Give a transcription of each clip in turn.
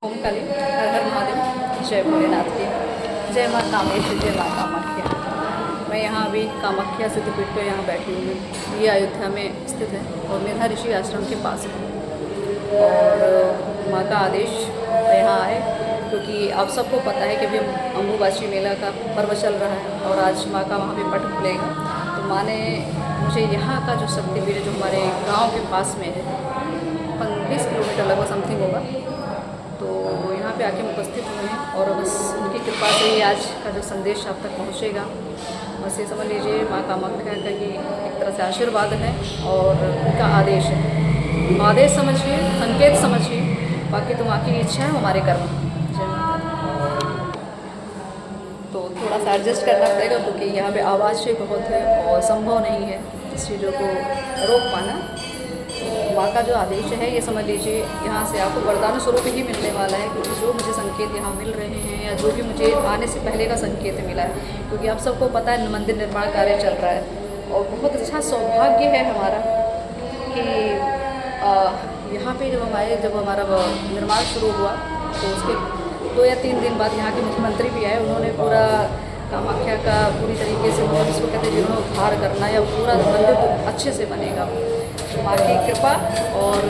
ओम काली हर हर महादेव। जय भोलेनाथ की जय। माँ कामेश्वरी, जय माँ कामाख्या। मैं यहाँ अभी कामाख्या सिद्धपीठ पे यहाँ बैठी हुई हूँ। ये अयोध्या में स्थित है और मेधा ऋषि आश्रम के पास है। और माँ का आदेश यहाँ आए क्योंकि आप सबको पता है कि अभी अम्बुबाची मेला का पर्व चल रहा है और आज माँ का वहाँ पे पट खुलेगा। तो माँ ने मुझे यहाँ का जो शक्तिपीठ जो हमारे गाँव के पास में है, 20 किलोमीटर लगभग समथिंग होगा, तो यहाँ पे आके उपस्थित हुए हैं और बस उनकी कृपा से ही आज का जो संदेश आप तक पहुँचेगा। बस ये समझ लीजिए माँ कामाख्या का ये एक तरह से आशीर्वाद है और उनका आदेश है। आदेश समझिए, संकेत समझिए, बाकी तो माँ की इच्छा है, हमारे कर्म। जय माता। तो थोड़ा सा एडजस्ट करना पड़ेगा क्योंकि यहाँ पे आवाज़ भी बहुत है और संभव नहीं है इस चीज़ों को रोक पाना। माँ का जो आदेश है ये समझ लीजिए यहाँ से आपको वरदान स्वरूप ही मिलने वाला है, क्योंकि जो मुझे संकेत यहाँ मिल रहे हैं या जो भी मुझे आने से पहले का संकेत मिला है, क्योंकि आप सबको पता है मंदिर निर्माण कार्य चल रहा है और बहुत अच्छा सौभाग्य है हमारा कि यहाँ पे जब हमारा निर्माण शुरू हुआ तो उसके 2 या 3 दिन बाद यहाँ के मुख्यमंत्री भी आए। उन्होंने पूरा कामाख्या का पूरी तरीके से मतलब इसको कहते हैं जिन्होंने उद्धार करना या पूरा मंदिर तो अच्छे से बनेगा। माँ की कृपा और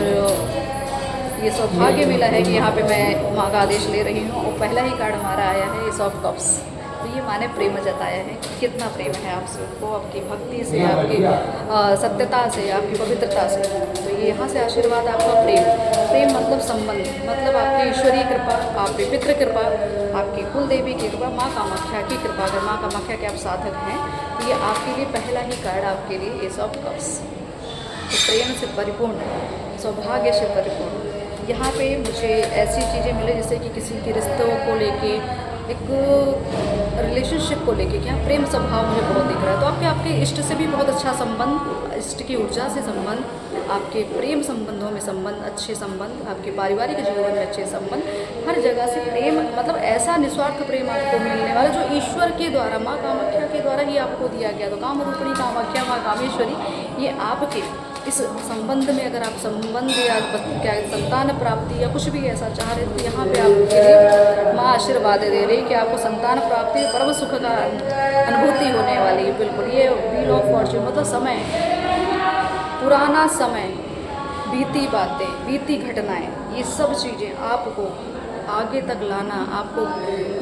ये सौभाग्य मिला है कि यहाँ पे मैं माँ का आदेश ले रही हूँ और पहला ही कार्ड हमारा आया है एस ऑफ कप्स। तो ये माँ ने प्रेम जताया है, कितना प्रेम है आप सबको, आपकी भक्ति से, आपकी सत्यता से, आपकी पवित्रता से। तो ये यहाँ से आशीर्वाद आपका प्रेम मतलब संबंध, मतलब आपकी ईश्वरीय कृपा, आपकी पितृ कृपा, आपकी कुल देवी की कृपा, माँ कामाख्या की कृपा। अगर माँ कामाख्या के आप साधक हैं तो ये आपके लिए पहला ही कार्ड आपके लिए एस ऑफ कप्स। तो प्रेम से परिपूर्ण, सौभाग्य से परिपूर्ण। यहाँ पे मुझे ऐसी चीज़ें मिले जैसे कि किसी के रिश्तों को लेके, एक रिलेशनशिप को लेके, क्या प्रेम स्वभाव मुझे बहुत दिख रहा है। तो आपके इष्ट से भी बहुत अच्छा संबंध, इष्ट की ऊर्जा से संबंध, आपके प्रेम संबंधों में संबंध, अच्छे संबंध, आपके पारिवारिक जीवन में अच्छे संबंध, हर जगह से प्रेम, मतलब ऐसा निस्वार्थ प्रेम आपको मिलने वाला जो ईश्वर के द्वारा, माँ कामाख्या के द्वारा ही आपको दिया गया। तो काम रूपिणी कामाख्या माँ कामेश्वरी ये आपके इस संबंध में, अगर आप संबंध या क्या संतान प्राप्ति या कुछ भी ऐसा चाह रहे तो यहाँ पे आपके लिए माँ आशीर्वाद दे रही कि आपको संतान प्राप्ति, परम सुख का अनुभूति होने वाली है। बिल्कुल ये व्हील ऑफ फॉर्च्यून मतलब समय, पुराना समय, बीती बातें, बीती घटनाएं, ये सब चीज़ें आपको आगे तक लाना, आपको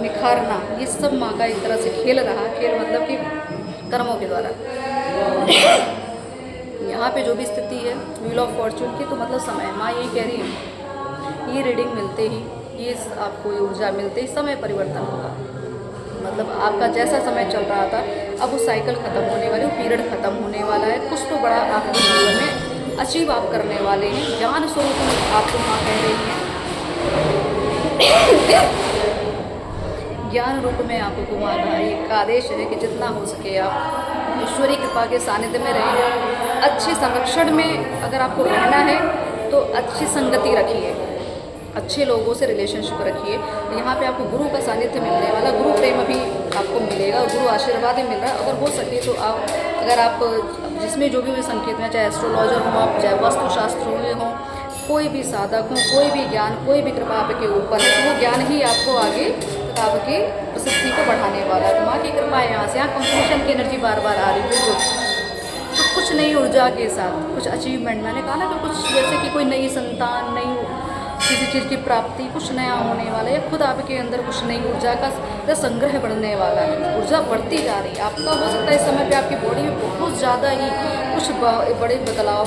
निखारना, ये सब माँ का एक तरह से खेल रहा। खेल मतलब कि कर्मों के द्वारा यहाँ पे जो भी स्थिति है व्हील ऑफ फॉर्च्यून की, तो मतलब समय, माँ यही कह रही है ये रीडिंग मिलते ही, ये आपको ऊर्जा मिलते ही समय परिवर्तन होगा। मतलब आपका जैसा समय चल रहा था अब वो साइकिल ख़त्म होने वाली, वो पीरियड ख़त्म होने वाला है। कुछ तो बड़ा आपके जीवन में अचीव आप करने वाले हैं। ज्ञान स्वरूप आपको माँ कह रही है, ज्ञान रूप में आपको माँ का एक आदेश है कि जितना हो सके आप ईश्वरीय कृपा के सानिध्य में रहें। अच्छे संरक्षण में अगर आपको रहना है तो अच्छी संगति रखिए, अच्छे लोगों से रिलेशनशिप रखिए। यहाँ पे आपको गुरु का सानिध्य मिलने वाला, गुरु प्रेम भी आपको मिलेगा, गुरु आशीर्वाद भी मिल रहा है। अगर हो सके तो आप, अगर आप जिसमें जो भी संकेत में, चाहे एस्ट्रोलॉजर हो आप, चाहे वास्तुशास्त्र में हो, कोई भी साधक हो, कोई भी ज्ञान, कोई भी कृपा आपके ऊपर है, वो ज्ञान ही आपको आगे आपकी प्रसिद्धि को बढ़ाने वाला है। माँ की कृपा है। यहाँ से यहाँ कंपटीशन की एनर्जी बार बार आ रही है, तो कुछ नई ऊर्जा के साथ कुछ अचीवमेंट, मैंने कहा ना कि कुछ जैसे कि कोई नई संतान, नई किसी चीज़ की प्राप्ति, कुछ नया होने वाला है, खुद आपके अंदर कुछ नई ऊर्जा का संग्रह बढ़ने वाला है। ऊर्जा बढ़ती जा रही है। आपका हो सकता है इस समय पे आपकी बॉडी में बहुत ज़्यादा ही कुछ बड़े बदलाव,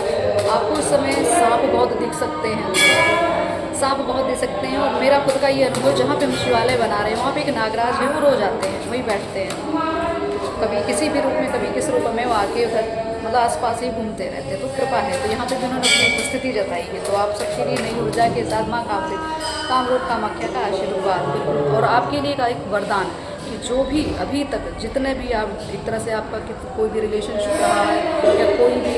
आपको इस समय सांप बहुत दिख सकते हैं, सांप बहुत दे सकते हैं। और मेरा खुद का ये अनुभव, जहाँ पे हम शिवालय बना रहे हैं वहाँ पे एक नागराज है, वो रोज आते हैं, वहीं बैठते हैं, कभी किसी भी रूप में, कभी किस रूप में, वो आके उधर मतलब आसपास ही घूमते रहते हैं। तो कृपा है, तो यहाँ पे भी उन्होंने अपनी उपस्थिति जताई है। तो आप सबके लिए नई ऊर्जा के साथ माँ कामरूप कामाख्या का आशीर्वाद बिल्कुल, और आपके लिए का एक वरदान कि जो भी अभी तक जितने भी आप एक तरह से आपका कोई भी रिलेशनशिप रहा है या कोई भी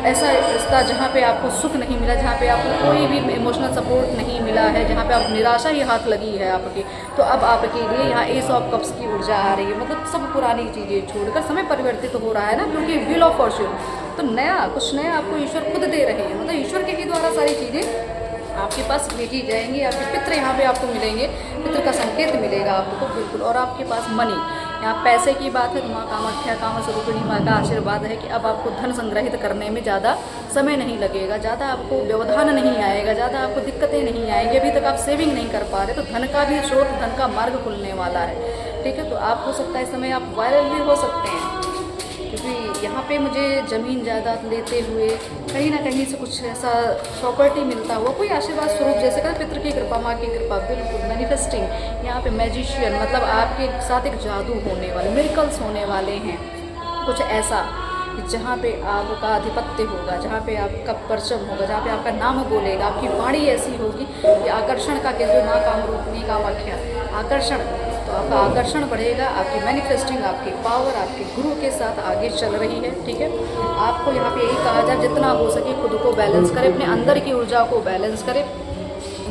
ऐसा रिश्ता जहाँ पे आपको सुख नहीं मिला, जहाँ पे आपको कोई भी इमोशनल सपोर्ट नहीं मिला है, जहाँ पे आप निराशा ही हाथ लगी है आपकी, तो अब आपके लिए यहाँ एस ऑफ कप्स की ऊर्जा आ रही है। मतलब सब पुरानी चीज़ें छोड़कर समय परिवर्तित हो रहा है ना, क्योंकि व्हील ऑफ फॉर्च्यून, तो नया, कुछ नया आपको ईश्वर खुद दे रहे हैं। मतलब ईश्वर के ही द्वारा सारी चीज़ें आपके पास भेजी जाएंगी। आपके पितृ यहाँ पे आपको मिलेंगे, पितृ का संकेत मिलेगा आपको बिल्कुल। और आपके पास मनी, यहाँ पैसे की बात है तो माँ कामाख्या कामस्वरूपिणी माँ का आशीर्वाद है कि अब आपको धन संग्रहित करने में ज़्यादा समय नहीं लगेगा, ज़्यादा आपको व्यवधान नहीं आएगा, ज़्यादा आपको दिक्कतें नहीं आएंगी। अभी तक आप सेविंग नहीं कर पा रहे तो धन का भी स्रोत, धन का मार्ग खुलने वाला है। ठीक है, तो आप हो सकता है इस समय आप वायरल भी हो सकते हैं, क्योंकि यहाँ पे मुझे ज़मीन जायदाद लेते हुए कहीं ना कहीं से कुछ ऐसा प्रॉपर्टी मिलता हुआ कोई आशीर्वाद स्वरूप, जैसे कहते पितृ की कृपा, माँ की कृपा, बिल्कुल मैनिफेस्टिंग। यहाँ पे मैजिशियन मतलब आपके साथ एक जादू होने वाले, मिरेकल्स होने वाले हैं, कुछ ऐसा कि जहाँ पे आपका आधिपत्य होगा, जहाँ पे आपका परचम होगा, जहाँ पे आपका नाम बोलेगा, आपकी वाणी ऐसी होगी कि आकर्षण का केंद्र माँ कामरूपिणी कामाख्या, आकर्षण, तो आपका आकर्षण बढ़ेगा, आपकी मैनिफेस्टिंग, आपकी पावर आपके गुरु के साथ आगे चल रही है। ठीक है, आपको यहाँ पे यही कहा जाए जितना हो सके खुद को बैलेंस करें, अपने अंदर की ऊर्जा को बैलेंस करें।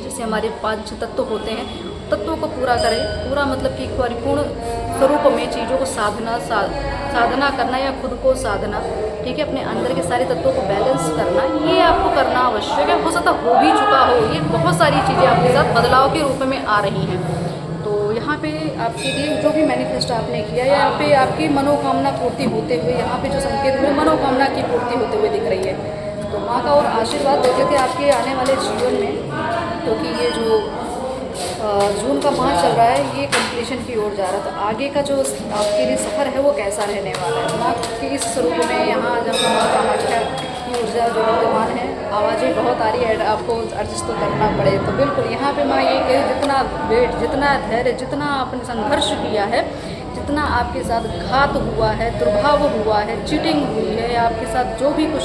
जैसे हमारे 5 तत्व होते हैं, तत्वों को पूरा करें, पूरा मतलब कि परिपूर्ण स्वरूप में चीज़ों को साधना करना या खुद को साधना। ठीक है, अपने अंदर के सारे तत्वों को बैलेंस करना, ये आपको करना आवश्यक है। हो सकता हो भी चुका हो, ये बहुत सारी चीज़ें आपके साथ बदलाव के रूप में आ रही हैं। तो यहाँ पे आपके लिए जो भी मैनिफेस्ट आपने किया, यहाँ पे आपकी मनोकामना पूर्ति होते हुए, यहाँ पे जो संकेत हुए मनोकामना की पूर्ति होते हुए दिख रही है। तो माँ का और आशीर्वाद देते थे आपके आने वाले जीवन में, क्योंकि ये जो जून का माह चल रहा है ये कंप्लीशन की ओर जा रहा है। तो आगे का जो आपके लिए सफ़र है वो कैसा रहने वाला है। माँ के इस स्वरूप में यहाँ जब माँ कामाख्या की ऊर्जा जो विद्यमान है, आवाज़ें बहुत आ रही है, आपको एडजस्ट तो करना पड़े। तो बिल्कुल यहाँ पे माँ ये कहे जितना वेट, जितना धैर्य, जितना आपने संघर्ष किया है, जितना आपके साथ घात हुआ है, दुर्भाव हुआ है, चीटिंग हुई है, आपके साथ जो भी कुछ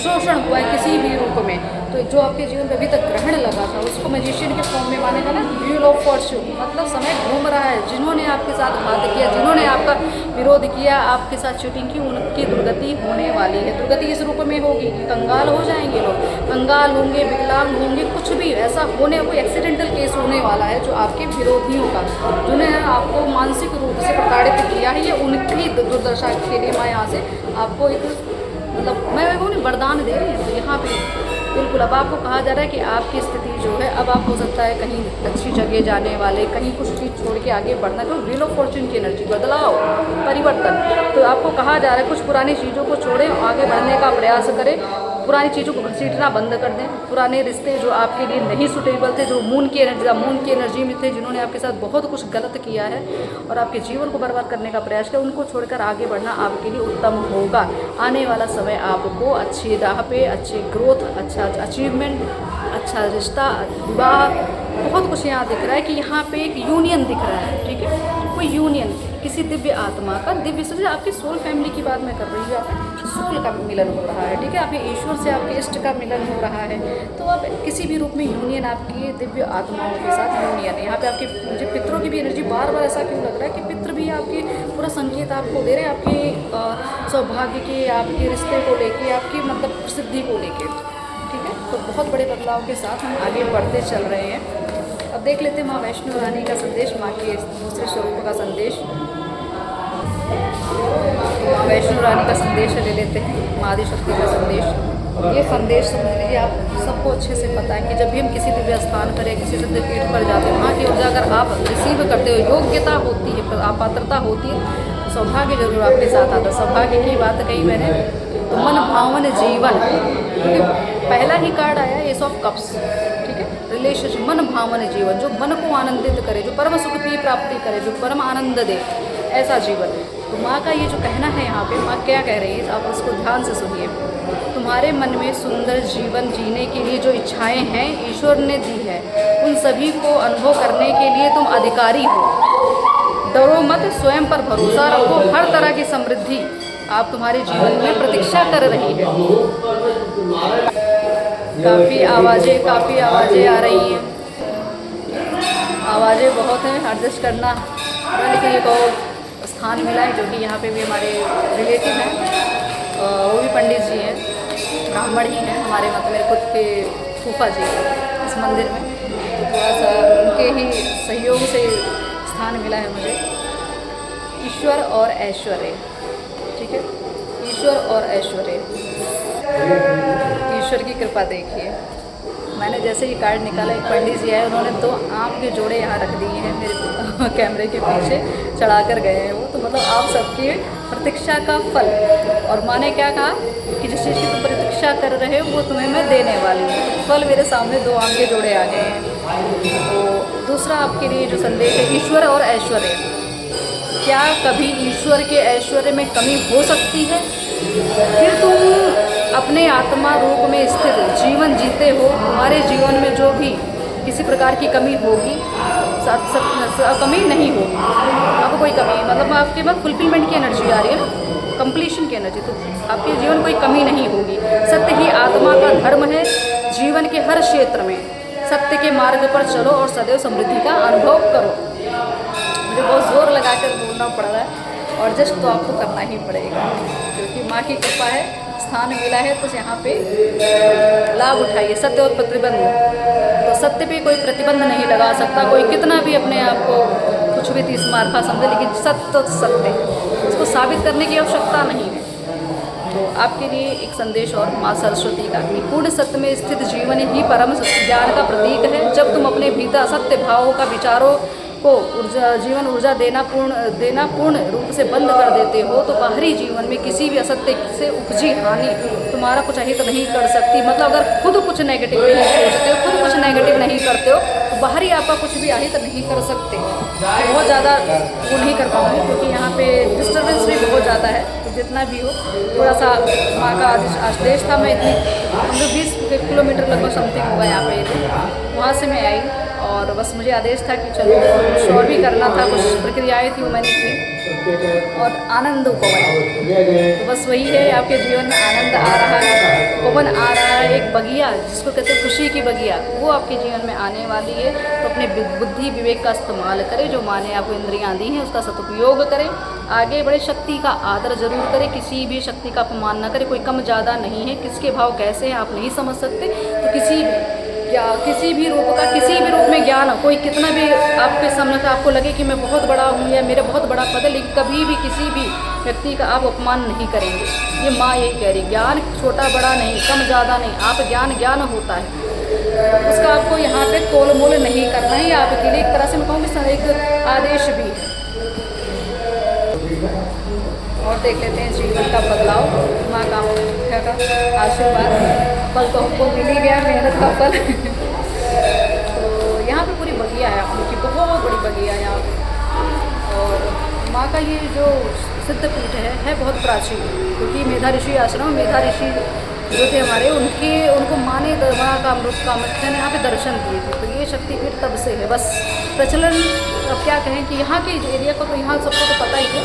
शोषण हुआ है किसी भी रूप में, तो जो आपके जीवन में अभी तक ग्रहण लगा था उसको मैजिशियन के फॉर्म में मानेगा ना, व्हील ऑफ फॉर्च्यून, मतलब समय घूम रहा है। जिन्होंने आपके साथ घात किया, जिन्होंने आपका विरोध किया, आपके साथ चीटिंग की, उनकी दुर्गति होने वाली है। दुर्गति इस रूप में होगी कि कंगाल हो जाएंगे लोग, कंगाल होंगे, विकलांग होंगे, कुछ भी ऐसा होने, कोई एक्सीडेंटल केस होने वाला है जो आपके विरोधियों का, जिन्हें आपको मानसिक रूप से प्रताड़ित किया है, ये उनकी दुर्दशा के लिए मैं यहाँ से आपको एक मतलब मैं उन्हें वरदान दे रही हूँ। तो यहाँ पे बिल्कुल अब आपको कहा जा रहा है कि आपकी स्थिति जो है, अब आप हो सकता है कहीं अच्छी जगह जाने वाले, कहीं कुछ चीज़ छोड़ के आगे बढ़ना, जो व्हील ऑफ फॉर्च्यून की एनर्जी, बदलाव, परिवर्तन। तो आपको कहा जा रहा है कुछ पुरानी चीज़ों को छोड़ें, आगे बढ़ने का प्रयास करें, पुरानी चीज़ों को घसीटना बंद कर दें। पुराने रिश्ते जो आपके लिए नहीं सूटेबल थे, जो मून की एनर्जी में थे, जिन्होंने आपके साथ बहुत कुछ गलत किया है और आपके जीवन को बर्बाद करने का प्रयास किया, उनको छोड़कर आगे बढ़ना आपके लिए उत्तम होगा। आने वाला समय आपको अच्छी राह पे, अच्छी ग्रोथ, अच्छा अचीवमेंट, अच्छा रिश्ता, विवाह, बहुत कुछ यहाँ दिख रहा है कि यहाँ पे एक यूनियन दिख रहा है। ठीक है, कोई यूनियन किसी दिव्य आत्मा का, दिव्य से आपकी सोल फैमिली की बात मैं कर रही हूँ, आपके सोल का मिलन हो रहा है। ठीक है, आपके ईश्वर से आपके इष्ट का मिलन हो रहा है। तो आप किसी भी रूप में यूनियन, आपकी दिव्य आत्माओं के साथ यूनियन। यहाँ पे आपके मुझे पितरों की भी एनर्जी बार बार ऐसा क्यों लग रहा है कि पितृ भी आपके पूरा संकेत आपको दे रहे हैं, आपके सौभाग्य के, आपके रिश्ते को लेके, आपकी मतलब प्रसिद्धि को लेके। ठीक है, तो बहुत बड़े बदलाव के साथ हम आगे बढ़ते चल रहे हैं। अब देख लेते हैं माँ वैष्णो रानी का संदेश, माँ के दूसरे स्वरूप का संदेश। माँ वैष्णो रानी का संदेश ले लेते हैं, माँ आदिशक्ति का संदेश। ये संदेश समझ लीजिए आप सबको अच्छे से पता है कि जब भी हम किसी दिव्य स्थान पर या किसी सिद्धपीठ पर जाते हैं, वहाँ की ऊर्जा अगर आप रिसीव करते हो, योग्यता होती है, पात्रता होती है, तो सौभाग्य जरूर आपके साथ आता है। सौभाग्य की बात कही मैंने, तो मन भावन जीवन, पहला ही कार्ड आया एस ऑफ कप्स। ठीक है, रिलेशनशिप, मन भावन जीवन, जो मन को आनंदित करे, जो परम सुख की प्राप्ति करे, जो परम आनंद दे, ऐसा जीवन। तो माँ का ये जो कहना है यहाँ पे, माँ क्या कह रही है, आप उसको ध्यान से सुनिए। तुम्हारे मन में सुंदर जीवन जीने के लिए जो इच्छाएं हैं ईश्वर ने दी है, उन सभी को अनुभव करने के लिए तुम अधिकारी हो। डरो मत, स्वयं पर भरोसा रखो, हर तरह की समृद्धि आप तुम्हारे जीवन में प्रतीक्षा कर रही है। काफ़ी आवाज़ें आ रही हैं, आवाज़ें बहुत हैं, एडजस्ट करना। लेकिन एक और स्थान मिला है जो कि यहाँ पे भी हमारे रिलेटिव हैं, वो भी पंडित जी हैं, ब्राह्मण ही हैं हमारे, मतलब मेरे खुद के फूफा जी इस मंदिर में। तो थोड़ा सा उनके ही सहयोग से स्थान मिला है मुझे। ईश्वर और ऐश्वर्य, ठीक है, ईश्वर और ऐश्वर्य, ईश्वर की कृपा देखिए। मैंने जैसे ही कार्ड निकाला, एक पंडित जी आए, उन्होंने 2 आम के जोड़े यहाँ रख दिए हैं मेरे कैमरे के पीछे चढ़ा कर गए हैं वो। तो मतलब आप सबकी प्रतीक्षा का फल, और माँ ने क्या कहा कि जिस चीज़ की तुम प्रतीक्षा कर रहे हो वो तुम्हें मैं देने वाली हूँ। फल मेरे सामने 2 आम के जोड़े आ गए हैं। तो दूसरा आपके लिए जो संदेश है, ईश्वर और ऐश्वर्य। क्या कभी ईश्वर के ऐश्वर्य में कमी हो सकती है? फिर तुम अपने आत्मा रूप में स्थित जीवन जीते हो, तुम्हारे जीवन में जो भी किसी प्रकार की कमी होगी, कमी नहीं होगी, आपको कोई कमी, मतलब आपके पास फुलफिलमेंट की एनर्जी आ रही है ना, कंप्लीशन की एनर्जी, तो आपके जीवन कोई कमी नहीं होगी। सत्य ही आत्मा का धर्म है। जीवन के हर क्षेत्र में सत्य के मार्ग पर चलो और सदैव समृद्धि का अनुभव करो। मुझे बहुत ज़ोर लगा कर बोलना पड़ रहा है, और जस्ट तो आपको करना ही पड़ेगा, क्योंकि माँ की कृपा है, स्थान मिला है, तो यहाँ पे लाभ उठाइए। सत्य और प्रतिबंध, तो सत्य पे कोई प्रतिबंध नहीं लगा सकता, कोई कितना भी अपने आप को कुछ भी 30 मार्का समझे, लेकिन सत्य तो सत्य, इसको साबित करने की आवश्यकता नहीं है। तो आपके लिए एक संदेश और माँ सरस्वती का, कि पूर्ण सत्य में स्थित जीवन ही परम ज्ञान का प्रतीक है। जब तुम अपने भीतर सत्य भावों का विचारों को जीवन ऊर्जा देना पूर्ण रूप से बंद कर देते हो, तो बाहरी जीवन में किसी भी असत्य से उपजी हानि तुम्हारा कुछ अहित नहीं कर सकती। मतलब अगर खुद कुछ नेगेटिव नहीं सोचते हो, खुद कुछ नेगेटिव नहीं करते हो, तो बाहरी आपका कुछ भी अहित नहीं कर सकते। बहुत ज़्यादा वो नहीं कर पाऊँगी, क्योंकि यहाँ पे डिस्टर्बेंस भी बहुत ज़्यादा है। तो जितना भी हो, थोड़ा सा माँ का आदेश था, मैं इतनी हम लोग 20 किलोमीटर लगभग समथिंग होगा यहाँ पे, वहाँ से मैं आई, और बस मुझे आदेश था कि चलो कुछ और भी करना था, कुछ प्रक्रियाएँ थी वो मैंने की, और आनंद पवन, तो बस वही है, आपके जीवन में आनंद आ रहा है, पवन आ रहा है, एक बगिया जिसको कहते हैं खुशी की बगिया, वो आपके जीवन में आने वाली है। तो अपने बुद्धि विवेक का इस्तेमाल करें, जो माँ ने आपको इंद्रियाँ दी हैं उसका सदुपयोग करें, आगे बढ़े, शक्ति का आदर जरूर करें, किसी भी शक्ति का अपमान न करें। कोई कम ज़्यादा नहीं है, किसके भाव कैसे हैं आप नहीं समझ सकते। तो किसी भी रूप का, किसी भी रूप में ज्ञान, कोई कितना भी आपके सामने से आपको लगे कि मैं बहुत बड़ा हूँ या मेरा बहुत बड़ा पद है, लेकिन कभी भी किसी भी व्यक्ति का आप अपमान नहीं करेंगे। ये माँ यही कह रही, ज्ञान छोटा बड़ा नहीं, कम ज़्यादा नहीं, आप ज्ञान होता है, उसका आपको यहाँ पे तोल मोल नहीं करना है। आपके लिए एक तरह से मैं कहूँगी एक आदेश भी है। और देख लेते हैं जीवन का बदलाव, माँ का आशीर्वाद, फल तो हमको मिल ही गया, मेहनत का फल। तो यहाँ पे पूरी बगिया है, उनकी बहुत बड़ी बगिया है यहाँ पे। और माँ का ये जो सिद्ध पीठ है बहुत प्राचीन, क्योंकि मेधा ऋषि आश्रम, मेधा ऋषि जो थे हमारे, उनको माँ ने माँ का अमृत कामाख्या ने यहाँ पे दर्शन दिए थे। तो ये शक्तिपीठ तब से है, बस प्रचलन, अब क्या कहें कि यहाँ के एरिया को, तो यहाँ सबको तो पता ही है,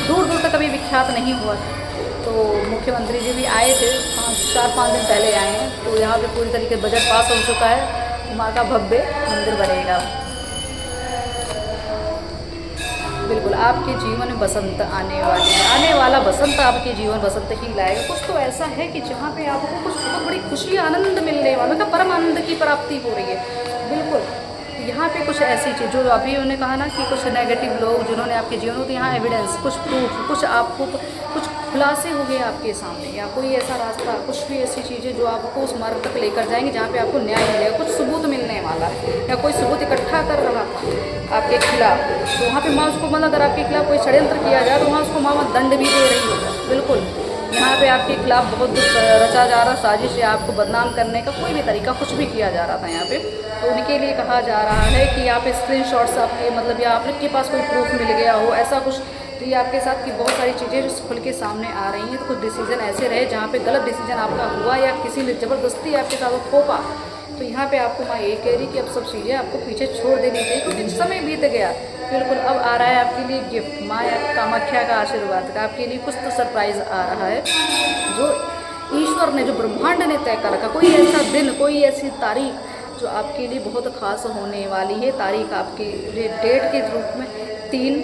दूर दूर तक अभी विख्यात नहीं हुआ। तो मुख्यमंत्री जी भी आए थे, 4-5 दिन पहले आए हैं। तो यहाँ पे पूरी तरीके से बजट पास हो चुका है, माँ का भव्य मंदिर बनेगा। बिल्कुल आपके जीवन में बसंत आने वाला बसंत आपके जीवन बसंत ही लाएगा। कुछ तो ऐसा है कि जहाँ पे आपको कुछ बहुत बड़ी खुशी आनंद मिलने वाला, का परम आनंद की प्राप्ति हो रही है। बिल्कुल यहाँ पे कुछ ऐसी चीज़, जो अभी उन्होंने कहा ना कि कुछ नेगेटिव लोग जिन्होंने आपके जीवन में, तो यहाँ एविडेंस, कुछ प्रूफ, कुछ आपको कुछ खुलासे हो गए आपके सामने, या कोई ऐसा रास्ता, कुछ भी ऐसी चीज़ें जो आपको उस मार्ग तक लेकर जाएंगे जहाँ पे आपको न्याय मिलेगा, कुछ सबूत मिलने वाला है, या कोई सबूत इकट्ठा कर रहा था आपके खिलाफ, तो वहाँ पे माँ उसको, मतलब अगर आपके खिलाफ कोई षड्यंत्र किया जाए तो वहाँ उसको माँ दंड भी दे रही है। बिल्कुल यहाँ पे आपके खिलाफ बहुत कुछ रचा जा रहा, साजिश या आपको बदनाम करने का कोई भी तरीका, कुछ भी किया जा रहा था यहाँ पे। तो उनके लिए कहा जा रहा है कि यहाँ पे स्क्रीनशॉट्स आपके, मतलब या आपके पास कोई प्रूफ मिल गया हो, ऐसा कुछ, तो ये आपके साथ की बहुत सारी चीज़ें जो खुल के सामने आ रही हैं। तो कुछ डिसीजन ऐसे रहे जहाँ पे गलत डिसीजन आपका हुआ, या किसी ने ज़बरदस्ती आपके साथ थोपा, तो यहाँ पे आपको माँ ये कह रही कि अब सब चीज़ें आपको पीछे छोड़ देनी चाहिए, क्योंकि समय बीत गया। बिल्कुल अब आ रहा है आपके लिए गिफ्ट, माँ कामाख्या का आशीर्वाद का आपके लिए कुछ तो सरप्राइज़ आ रहा है, जो ईश्वर ने, जो ब्रह्मांड ने तय कर रखा। कोई ऐसा दिन, कोई ऐसी तारीख जो आपके लिए बहुत ख़ास होने वाली है। तारीख आपके लिए डेट के रूप में 3,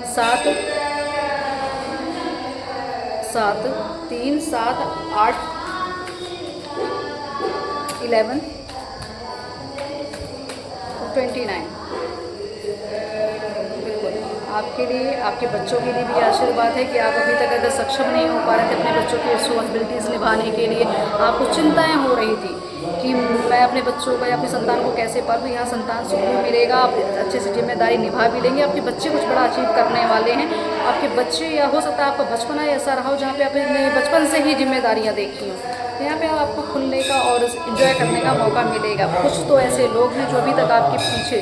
7, 8, 11, 29। बिल्कुल आपके लिए, आपके बच्चों के लिए भी आशीर्वाद है कि आप अभी तक अगर सक्षम नहीं हो पा रहे थे अपने बच्चों की रिस्पॉन्सिबिलिटीज़ निभाने के लिए, आपको चिंताएं हो रही थी कि मैं अपने बच्चों को या अपनी संतान को कैसे पालूँ। यहाँ संतान सुकून मिलेगा, आप अच्छे से जिम्मेदारी निभा भी लेंगे। आपके बच्चे कुछ बड़ा अचीव करने वाले हैं। आपके बच्चे, या हो सकता है आपका बचपन ऐसा रहा हो जहाँ पे आपने बचपन से ही जिम्मेदारियाँ देखी हों, तो यहाँ पे आपको खुलने का और इन्जॉय करने का मौका मिलेगा। कुछ तो ऐसे लोग हैं जो अभी तक आपके पीछे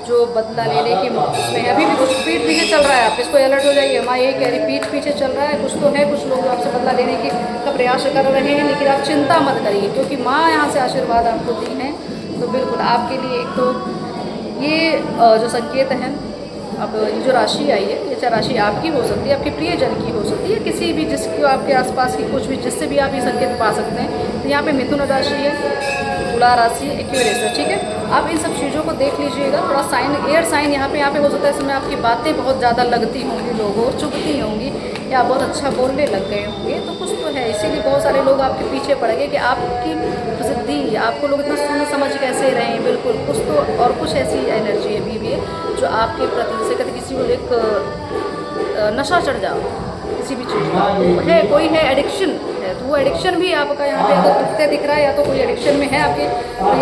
जो बदला लेने के उसमें अभी भी कुछ पीठ पीछे चल रहा है। आप इसको अलर्ट हो जाइए। मैं यही कह रही, पीठ पीछे चल रहा है कुछ तो है, कुछ लोग आपसे बदला लेने की का प्रयास कर रहे हैं, लेकिन आप चिंता मत करिए क्योंकि माँ यहाँ से आशीर्वाद आपको दी हैं। तो बिल्कुल आपके लिए एक तो ये जो संकेत है, अब ये जो राशि आई है, ये चाहे राशि आपकी हो सकती है, आपके प्रियजन की हो सकती है, किसी भी जिसको आपके आसपास की कुछ भी जिससे भी आप ये संकेत पा सकते हैं। तो यहाँ पे मिथुन राशि है, तुला राशि है, एक्वेरियस है, ठीक है। आप इन सब चीज़ों को देख लीजिएगा। थोड़ा साइन, एयर साइन यहाँ पे हो सकता है इसमें आपकी बातें बहुत ज़्यादा लगती होंगी, लोगों चुभती होंगी, या आप बहुत अच्छा बोलने लग गए होंगे, तो कुछ तो है। इसीलिए बहुत सारे लोग आपके पीछे पड़ गए कि आपकी प्रसिद्धि, आपको लोग इतना सुन समझ कैसे रहें। बिल्कुल कुछ तो, और कुछ ऐसी एनर्जी अभी भी है जो आपके प्रति, जैसे कहते किसी को एक नशा चढ़ जाओ किसी भी चीज़ का है, कोई है एडिक्शन है, तो वो एडिक्शन भी आपका यहाँ पे अगर दुखते दिख रहा है, या तो कोई एडिक्शन में है आपके,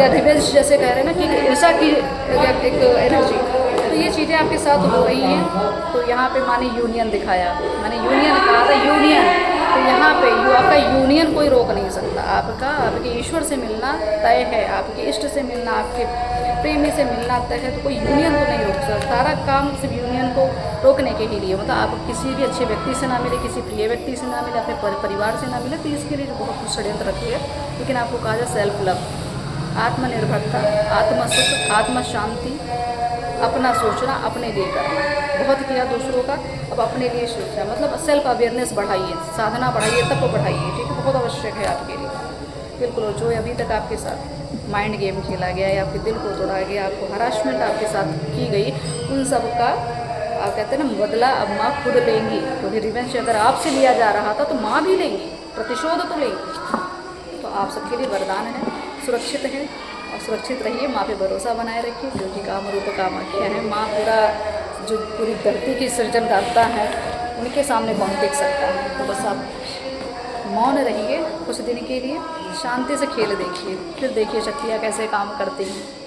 या रिवेंज जैसे कह रहे हैं ना कि ईर्षा की एक एनर्जी, तो ये चीज़ें आपके साथ हो रही हैं। तो यहाँ पे माने यूनियन दिखाया, मैंने यूनियन कहा था, यूनियन, तो यहाँ पे आपका यूनियन कोई रोक नहीं सकता। आपके ईश्वर से मिलना तय है, आपके इष्ट से मिलना, आपके प्रेमी से मिलना तय है, तो कोई यूनियन को नहीं रोक सकता। सारा काम सिर्फ यूनियन को रोकने के ही लिए, मतलब आप किसी भी अच्छे व्यक्ति से ना मिले, किसी प्रिय व्यक्ति से ना मिले, अपने परिवार से ना मिले, तो इसके लिए जो बहुत कुछ षड्यंत्र रखी है। लेकिन आपको कहा जाए सेल्फ लव, आत्मनिर्भरता, आत्मसुख, आत्म शांति, अपना सोचना, अपने लिए करना, बहुत किया दूसरों का, अब अपने लिए सोचना, मतलब सेल्फ अवेयरनेस बढ़ाइए, साधना बढ़ाइए, तब बढ़ाइए, ठीक है, बहुत आवश्यक है आपके लिए। बिल्कुल, जो अभी तक आपके साथ माइंड गेम खेला गया या आपके दिल को तोड़ा गया, आपको हरासमेंट आपके साथ की गई, उन सब का आप कहते हैं ना बदला अब माँ खुद लेंगी, क्योंकि रिवेंज अगर आपसे लिया जा रहा था तो माँ भी लेंगी, प्रतिशोध तो लेंगी। तो आप सबके लिए वरदान है, सुरक्षित है और सुरक्षित रहिए। माँ पे भरोसा बनाए रखिए, जो कि काम रूप कामाख्या है। माँ जो पूरी धरती की सृजनदाता है, उनके सामने कौन टिक सकता है। तो बस आप मौन रहिए कुछ दिन के लिए, शांति से खेल देखिए, फिर देखिए शक्तियाँ कैसे काम करती हैं।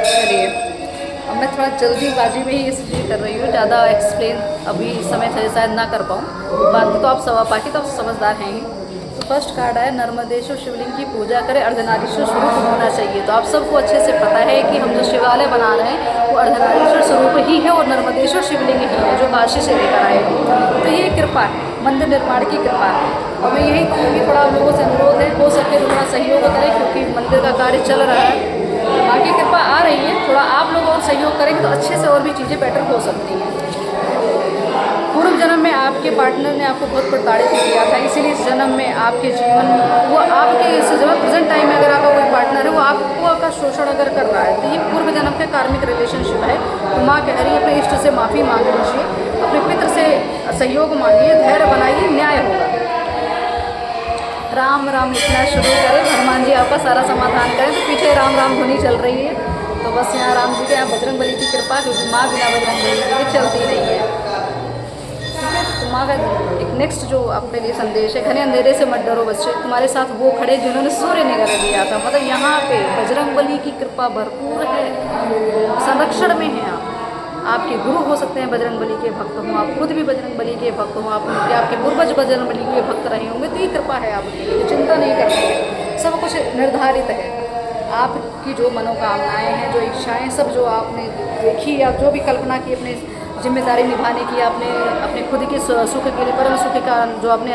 चलिए, अब मैं थोड़ा जल्दीबाजी में ही इसलिए कर रही हूँ, ज़्यादा एक्सप्लेन अभी इस समय शायद ना कर पाऊँ। बाकी तो आप बाकी तो आप समझदार हैं ही। तो फर्स्ट कार्ड है, नर्मदेश्वर शिवलिंग की पूजा करें, अर्धनारीश्वर स्वरूप होना चाहिए। तो आप सबको अच्छे से पता है कि हम जो शिवालय बना रहे हैं वो अर्धनारीश्वर स्वरूप ही है और नर्मदेश्वर शिवलिंग ही है जो काशी से लेकर आए हैं। तो ये कृपा है, मंदिर निर्माण की कृपा है। और मैं यही कहूँगी, थोड़ा लोगों से अनुरोध है, हो सके तो थोड़ा सहयोग करें, क्योंकि मंदिर का कार्य चल रहा है, बाकी कृपा आ रही है। थोड़ा आप लोग और सहयोग करेंगे तो अच्छे से और भी चीज़ें बेटर हो सकती हैं। पूर्व जन्म में आपके पार्टनर ने आपको बहुत प्रताड़ित किया था, इसीलिए इस जन्म में आपके जीवन वो आपके इस जन्म प्रेजेंट टाइम में अगर आपका कोई पार्टनर है वो आपको का शोषण अगर कर रहा है, तो ये पूर्व जन्म का कार्मिक रिलेशनशिप है। तो माँ कह रही है अपने इष्ट से माफ़ी मांग लीजिए, अपने पितृ से सहयोग मांगिए, धैर्य बनाइए, न्याय होगा। राम राम लिखना शुरू करें, हनुमान जी आपका सारा समाधान करें। तो पीछे राम राम धुनी चल रही है, तो बस यहाँ राम जी के, यहाँ बजरंग बली की कृपा, क्योंकि माँ बिना बजरंग बली की चलती नहीं है। ठीक है, तो माँ का एक नेक्स्ट जो आपके लिए संदेश है, घने अंधेरे से मत डरो बच्चे, तुम्हारे साथ वो खड़े जिन्होंने सूर्य निगल दिया था। मतलब यहाँ पे बजरंग बली की कृपा भरपूर है, संरक्षण में है। आपके गुरु हो सकते हैं बजरंग बली के भक्त हों, आप खुद भी बजरंग बली के भक्त हों, आपके पूर्वज बजरंग बली के भक्त रहे होंगे, तो ये कृपा है आपके लिए, चिंता नहीं करनी है, सब कुछ निर्धारित है। आपकी जो मनोकामनाएं हैं, जो इच्छाएं, सब जो आपने देखी या जो भी कल्पना की अपने जिम्मेदारी निभाने की, आपने अपने खुद के सुख के लिए, परम सुख का जो आपने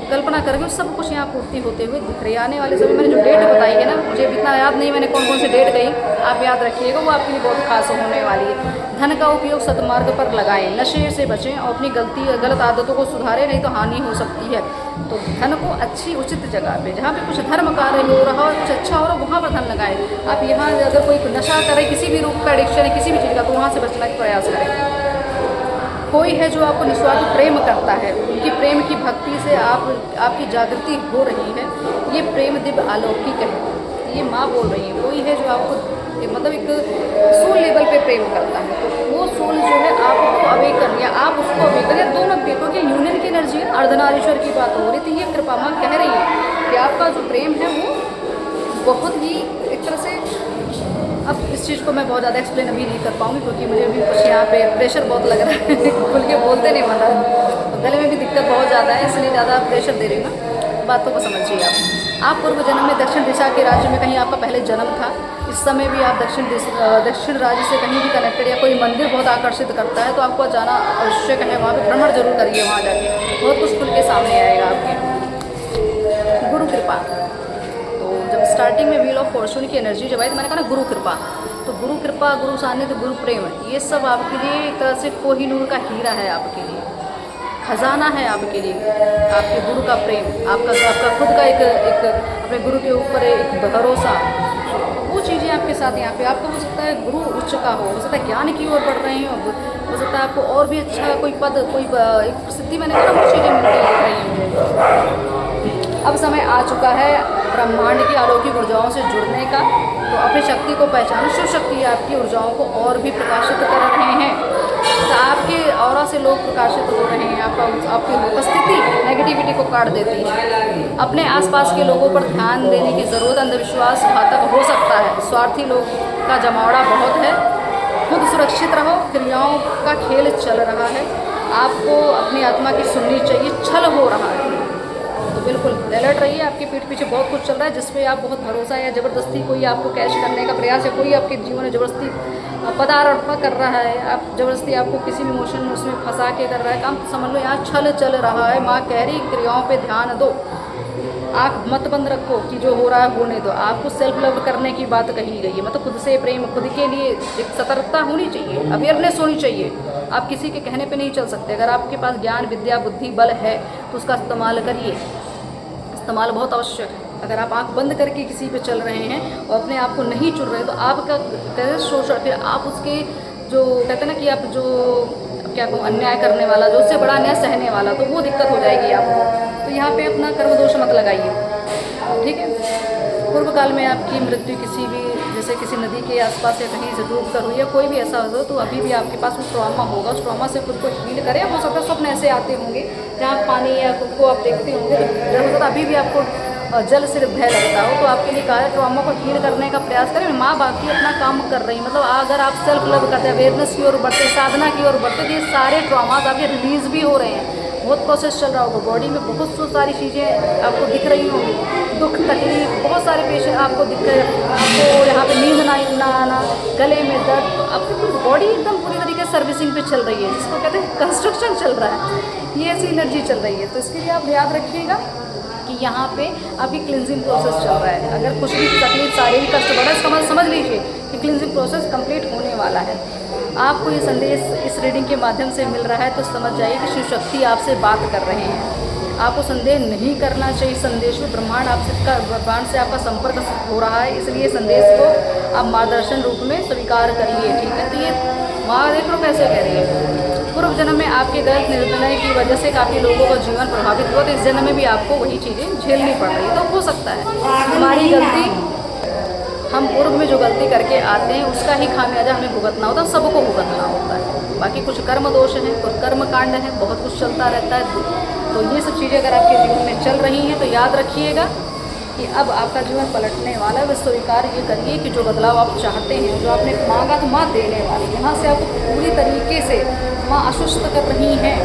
कल्पना करके सब कुछ यहाँ पूर्ति होते हुए दिख रही है। आने वाले समय मैंने जो डेट बताई है ना, मुझे इतना याद नहीं मैंने कौन कौन सी डेट कही, आप याद रखिएगा, वो आपके लिए बहुत खास होने वाली है। धन का उपयोग सदमार्ग पर लगाएं, नशे से बचें और अपनी गलत आदतों को सुधारें, नहीं तो हानि हो सकती है। तो धन को अच्छी उचित जगह पे, जहाँ पे कुछ धर्म कार्य हो रहा हो, कुछ अच्छा हो रहा हो, वहाँ पर धन लगाएं। आप यहाँ अगर कोई नशा करे, किसी भी रूप का एडिक्शन है किसी भी चीज़ का, तो वहाँ से बचने का प्रयास करें। कोई है जो आपको निस्वार्थ प्रेम करता है, उनकी प्रेम की भक्ति से आपकी जागृति हो रही है, ये प्रेम दिव्य अलौकिक है, ये माँ बोल रही है। कोई है जो आपको मतलब एक सोल लेवल पे प्रेम करता है, तो वो सोल जो है आपको अवेकन या आप उसको अवेकन या दोनों पे, क्योंकि यूनियन की एनर्जी है, अर्धनारीश्वर की बात हो रही थी। ये कृपा माँ कह रही है कि आपका जो प्रेम है वो बहुत ही एक तरह से, अब इस चीज़ को मैं बहुत ज़्यादा एक्सप्लेन अभी नहीं कर पाऊँगी, क्योंकि मुझे भी कुछ यहाँ पे प्रेशर बहुत लग रहा है खुल के बोलते नहीं बन रहा, तो गले में भी दिक्कत बहुत ज़्यादा है, इसलिए ज़्यादा प्रेशर दे रही हूँ ना, बातों को समझिए आप पूर्व जन्म में दक्षिण दिशा के राज्य में कहीं आपका पहले जन्म था, इस समय भी आप दक्षिण राज्य से कहीं भी कनेक्टेड या कोई मंदिर बहुत आकर्षित करता है, तो आपको जाना आवश्यक है, वहाँ पर भ्रमण जरूर करिए, वहाँ जाके बहुत कुछ खुल के सामने आएगा आपके। गुरु कृपा, जब स्टार्टिंग में व्हील ऑफ फॉर्चून की एनर्जी जब आई तो मैंने कहा ना गुरु कृपा, तो गुरु कृपा, गुरु सानिध्य, गुरु प्रेम, ये सब आपके लिए एक तरह से कोहिनूर का हीरा है, आपके लिए खजाना है, आपके लिए आपके गुरु का प्रेम, आपका खुद का एक अपने गुरु के ऊपर एक भरोसा, वो चीज़ें आपके साथ यहाँ पे। आपको हो सकता है गुरु उच्च का हो सकता है ज्ञान की ओर बढ़ रहे हैं, हो सकता है आपको और भी अच्छा कोई पद, कोई एक प्रसिद्धि, मैंने कहा वो चीज़ें मिलती रही हैं। अब समय आ चुका है ब्रह्मांड की अलौकिक ऊर्जाओं से जुड़ने का, तो अपनी शक्ति को पहचानो। शिव शक्ति आपकी ऊर्जाओं को और भी प्रकाशित कर रहे हैं, तो आपके ऑरा से लोग प्रकाशित हो रहे हैं, आपकी उपस्थिति नेगेटिविटी को काट देती है। अपने आसपास के लोगों पर ध्यान देने की ज़रूरत, अंधविश्वास घातक हो सकता है, स्वार्थी लोग का जमावड़ा बहुत है, खुद सुरक्षित रहो, क्रियाओं का खेल चल रहा है, आपको अपनी आत्मा की सुननी चाहिए, छल हो रहा है, तो बिल्कुल अलर्ट रहिए। आपके पीठ पीछे बहुत कुछ चल रहा है जिसपे आप बहुत भरोसा या ज़बरदस्ती कोई आपको कैश करने का प्रयास है, कोई आपके जीवन में ज़बरदस्ती पदार्पण कर रहा है, आप ज़बरदस्ती आपको किसी भी इमोशन में उसमें फंसा के कर रहा है काम, तो समझ लो यहाँ छल चल रहा है। माँ कह रही क्रियाओं पे ध्यान दो, आँख मत बंद रखो कि जो हो रहा है होने दो। आपको सेल्फ लव करने की बात कही गई है, मतलब खुद से प्रेम, खुद के लिए एक सतर्कता होनी चाहिए, अवेयरनेस होनी चाहिए। आप किसी के कहने पे नहीं चल सकते। अगर आपके पास ज्ञान, विद्या, बुद्धि, बल है तो उसका इस्तेमाल करिए, इस्तेमाल बहुत आवश्यक है। अगर आप आंख बंद करके किसी पे चल रहे हैं और अपने आप को नहीं चुन रहे, तो आपका कैसे शोषण, फिर आप उसके जो कहते हैं ना कि आप जो क्या कहूँ अन्याय करने वाला, जो उससे बड़ा अन्याय सहने वाला, तो वो दिक्कत हो जाएगी आपको। तो यहाँ पे अपना कर्म दोष मत लगाइए, ठीक है। पूर्व काल में आपकी मृत्यु किसी भी, जैसे किसी नदी के आसपास या कहीं से डूब कर हुई या कोई भी ऐसा हो, तो अभी भी आपके पास वो ट्रॉमा होगा। उस ट्रॉमा से खुद को हील करें। हो सकता है स्वप्न ऐसे आते होंगे जहाँ पानी या खुद को आप देखते होंगे, तो हो सकता अभी भी आपको जल से भय लगता हो, तो आपके लिए कहा है ट्रॉमा को हील करने का प्रयास करें। माँ बाकी अपना काम कर रही है, मतलब अगर आप सेल्फ लव करते हैं, अवेयरनेस की ओर बढ़ते, साधना की ओर बढ़ते, तो ये सारे ट्रॉमास आपके रिलीज भी हो रहे हैं। बहुत प्रोसेस चल रहा होगा, बॉडी में बहुत सारी चीज़ें आपको दिख रही होंगी, दुख, तकलीफ, बहुत सारे पेशेंट आपको दिख रहे हैं। आपको यहाँ पे नींद ना आना, गले में दर्द, तो आपकी बॉडी एकदम पूरी तरीके से सर्विसिंग पे चल रही है, जिसको कहते हैं कंस्ट्रक्शन चल रहा है, ये ऐसी एनर्जी चल रही है। तो इसके लिए आप याद रखिएगा कि यहाँ पे आपकी क्लिनजिंग प्रोसेस चल रहा है। अगर कुछ भी तकलीफ, शारीरिक कष्ट बढ़ा, इसका मतलब समझ लीजिए कि क्लिनजिंग प्रोसेस कंप्लीट होने वाला है। आपको ये संदेश इस रीडिंग के माध्यम से मिल रहा है, तो समझ जाइए कि शिव शक्ति आपसे बात कर रहे हैं। आपको संदेह नहीं करना चाहिए संदेश में, ब्रह्मांड से आपका संपर्क हो रहा है, इसलिए संदेश को आप मार्गदर्शन रूप में स्वीकार करिए, ठीक है। तो ये वहाँ देख लो कैसे कह रही है, पूर्व जन्म में आपके गलत निर्णय की वजह से काफ़ी लोगों का जीवन प्रभावित हुआ, तो इस जन्म में भी आपको वही चीज़ें झेलनी पड़ रही है। तो हो सकता है हमारी गलती, हम पूर्व में जो गलती करके आते हैं उसका ही खामियाजा हमें भुगतना होता है, सबको भुगतना होता है। बाकी कुछ कर्म दोष हैं, कुछ कर्म कांड हैं, बहुत कुछ चलता रहता है। तो ये सब चीज़ें अगर आपके जीवन में चल रही हैं, तो याद रखिएगा कि अब आपका जीवन पलटने वाला है। बस स्वीकार ये करिए कि जो बदलाव आप चाहते हैं, जो आपने मांगा, तो माँ देने वाली है। यहाँ से आपको पूरी तरीके से माँ आश्वस्त कर रही हैं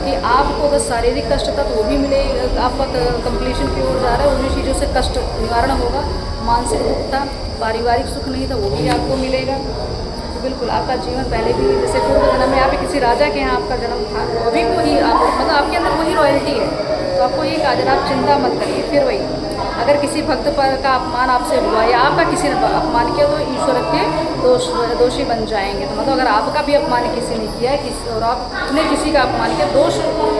कि आपको अगर शारीरिक कष्ट था तो वो भी मिले, आपका कंप्लीशन की ओर जा रहा है, उन्हीं चीज़ों से कष्ट निवारण होगा। मानसिक दुख था, पारिवारिक सुख नहीं था, वो भी आपको मिलेगा। तो बिल्कुल आपका जीवन पहले भी, जैसे पूर्व जन्म में आप किसी राजा के यहाँ आपका जन्म था, तो अभी को ही आप मतलब आपके अंदर वही रॉयल्टी है, तो तो आपको ये कहा जाए आप चिंता मत करिए। फिर वही, अगर किसी भक्त पर का अपमान आपसे हुआ या आपका किसी ने अपमान किया तो ईश्वर के दोषी बन जाएंगे। तो मतलब अगर आपका भी अपमान किसी ने किया है और आपने किसी का अपमान किया, दोष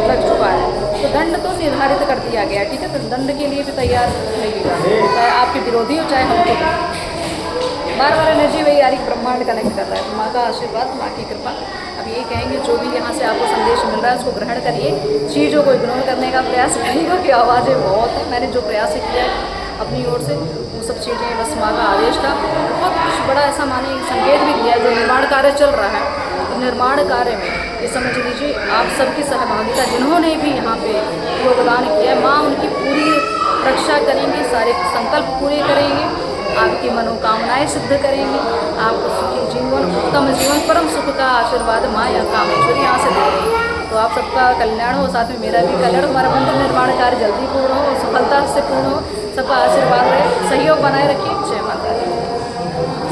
लग चुका है, तो दंड तो निर्धारित कर दिया गया, ठीक है। तो दंड के लिए भी तैयार रहिएगा, चाहे आपके विरोधी हो चाहे हमको। बार बार एनर्जी वही आ रही, ब्रह्मांड कनेक्ट कर रहा है। तो माँ का आशीर्वाद, माँ की कृपा। अब ये कहेंगे जो भी यहाँ से आपको संदेश मिल रहा है उसको ग्रहण करिए, चीज़ों को इग्नोर करने का प्रयास करिए, क्योंकि आवाज़ें बहुत हैं। मैंने जो प्रयास किया है अपनी ओर से वो सब चीज़ें बस माँ का आदेश था। बहुत कुछ बड़ा ऐसा माने संकेत भी दिया है, जो निर्माण कार्य चल रहा है, तो निर्माण कार्य में ये समझ लीजिए आप सबकी सहभागिता, जिन्होंने भी यहाँ पे योगदान किया है, माँ उनकी पूरी रक्षा करेंगे, सारे संकल्प पूरे करेंगे, आपकी मनोकामनाएं सिद्ध करेंगी, आपको सुखी जीवन, उत्तम जीवन, परम सुख का आशीर्वाद माँ या कामेश्वरी यहाँ से दे रही है। तो आप सबका कल्याण हो, साथ में मेरा भी कल्याण, हमारा मंदिर निर्माण कार्य जल्दी पूर्ण हो, सफलता से पूर्ण हो, सबका आशीर्वाद रहे, सहयोग बनाए रखिए। जय